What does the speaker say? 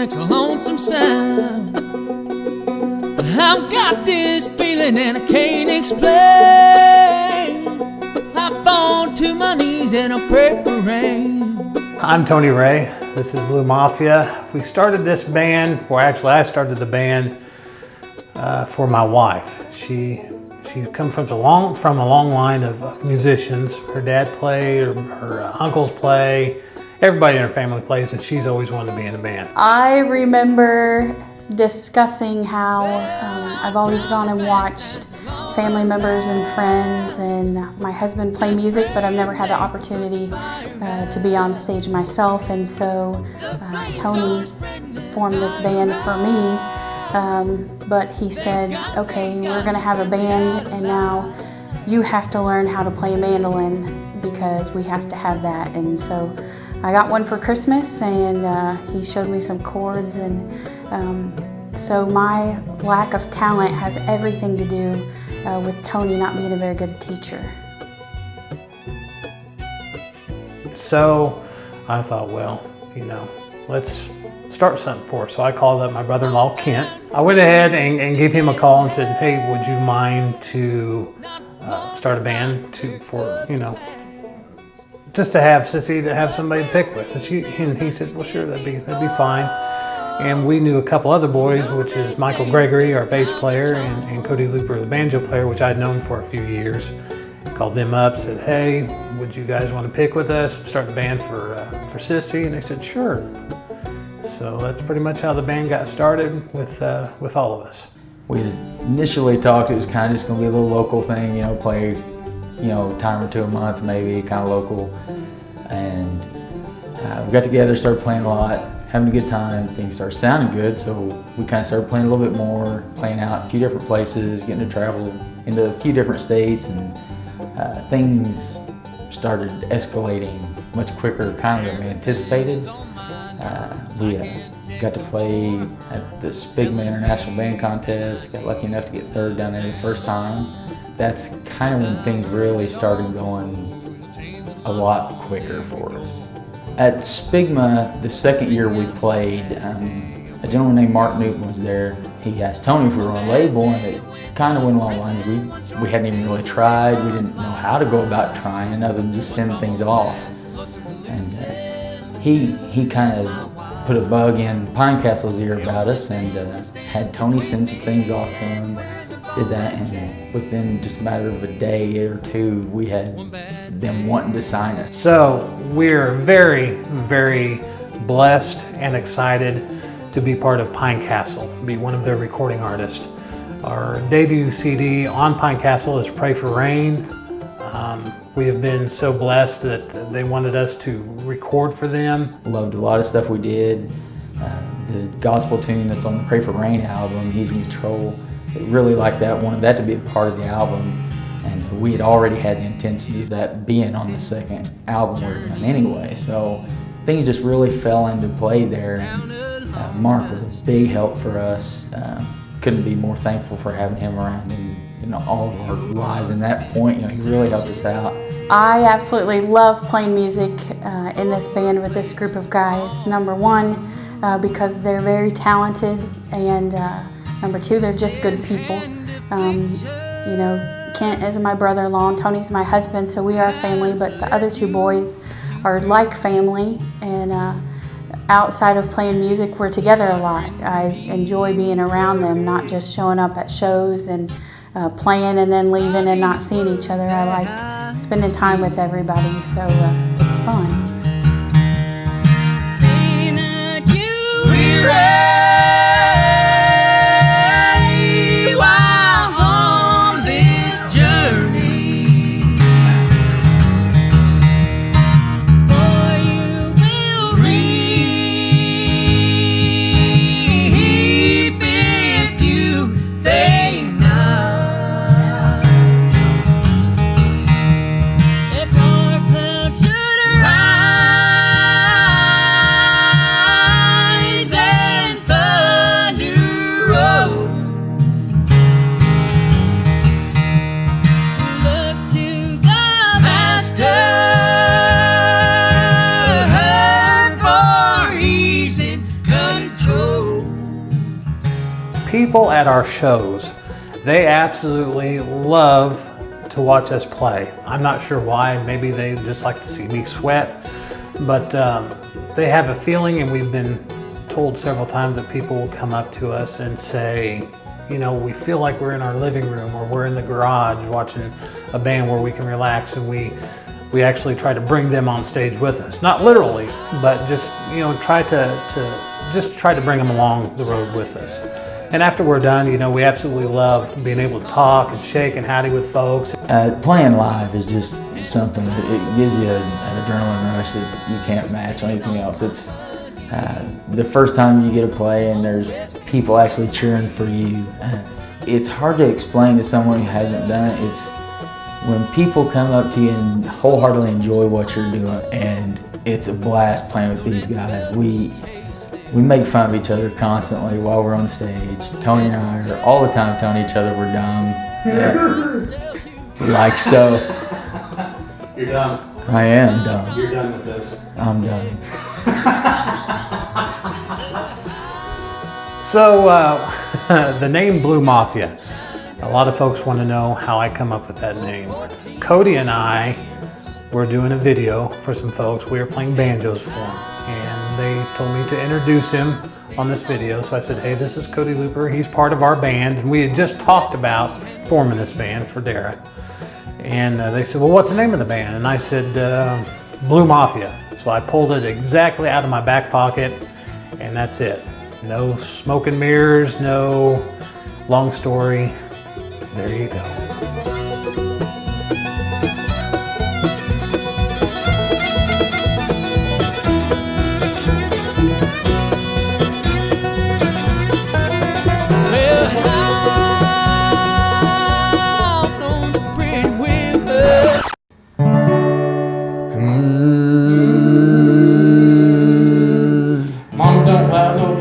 makes a lonesome sound. I've got this feeling and I can't explain. I fall to my knees and I pray for rain. I'm Tony Ray. This is Blue Mafia. We started this band, or actually I started the band for my wife. She comes from a long line of musicians. Her dad played, her uncles play, everybody in her family plays, and she's always wanted to be in a band. I remember discussing how I've always gone and watched family members and friends and my husband play music, but I've never had the opportunity to be on stage myself, and so Tony formed this band for me, but he said, okay, we're going to have a band and now you have to learn how to play mandolin because we have to have that. And so I got one for Christmas, and he showed me some chords, and so my lack of talent has everything to do with Tony not being a very good teacher. So I thought, well, let's start something for us. So I called up my brother-in-law, Kent. I went ahead and gave him a call and said, hey, would you mind to start a band just to have Sissy to have somebody to pick with. And he said, well, sure, that'd be fine. And we knew a couple other boys, which is Michael Gregory, our bass player, and Cody Looper, the banjo player, which I'd known for a few years. Called them up, said, hey, would you guys want to pick with us, start a band for Sissy? And they said, sure. So that's pretty much how the band got started with all of us. We had initially talked, it was kind of just going to be a little local thing, play, a time or two a month maybe, kind of local. And we got together, started playing a lot, having a good time, things started sounding good, so we kind of started playing a little bit more, playing out a few different places, getting to travel into a few different states, and things started escalating much quicker kind of than we anticipated. We got to play at the Spigma International Band Contest, got lucky enough to get third down there the first time. That's kind of when things really started going a lot quicker for us. At Spigma, the second year we played, a gentleman named Mark Newton was there. He asked Tony if we were on a label, and it kind of went along the lines we hadn't even really tried. We didn't know how to go about trying other than just sending things off. And he kind of put a bug in Pinecastle's ear about us, and had Tony send some things off to him. Did that, and within just a matter of a day or two, we had them wanting to sign us. So we're very, very blessed and excited to be part of Pinecastle, be one of their recording artists. Our debut CD on Pinecastle is Pray for Rain. We have been so blessed that they wanted us to record for them. Loved a lot of stuff we did. The gospel tune that's on the Pray for Rain album, He's in Control, I really liked that, wanted that to be a part of the album, and we had already had the intention of that being on the second album we're doing anyway, so things just really fell into play there, and Mark was a big help for us. Couldn't be more thankful for having him around in all of our lives. And that point, he really helped us out. I absolutely love playing music in this band with this group of guys. Number one, because they're very talented, and number two, they're just good people. Kent is my brother-in-law and Tony's my husband, so we are family, but the other two boys are like family, and outside of playing music, we're together a lot. I enjoy being around them, not just showing up at shows and playing and then leaving and not seeing each other. I like spending time with everybody, so it's fun. If our clouds should arise people at our shows, they absolutely love to watch us play. I'm not sure why. Maybe they just like to see me sweat, but they have a feeling, and we've been told several times that people will come up to us and say, you know, we feel like we're in our living room or we're in the garage watching a band where we can relax, and we actually try to bring them on stage with us. Not literally, but just, you know, try to bring them along the road with us. And after we're done, you know, we absolutely love being able to talk and shake and howdy with folks. Playing live is just something that it gives you an adrenaline rush that you can't match on anything else. It's the first time you get to play and there's people actually cheering for you. It's hard to explain to someone who hasn't done it. It's when people come up to you and wholeheartedly enjoy what you're doing, and it's a blast playing with these guys. We make fun of each other constantly while we're on stage. Tony and I are all the time telling each other we're dumb. Like so. You're dumb. I am dumb. You're done with this. I'm done. So the name Blue Mafia. A lot of folks want to know how I come up with that name. Cody and I were doing a video for some folks. We were playing banjos for them, and they told me to introduce him on this video. So I said, hey, this is Cody Looper. He's part of our band, and we had just talked about forming this band for Dara. And they said, well, what's the name of the band? And I said, Blue Mafia. So I pulled it exactly out of my back pocket, and that's it. No smoke and mirrors, no long story. There you go. Mama don't allow no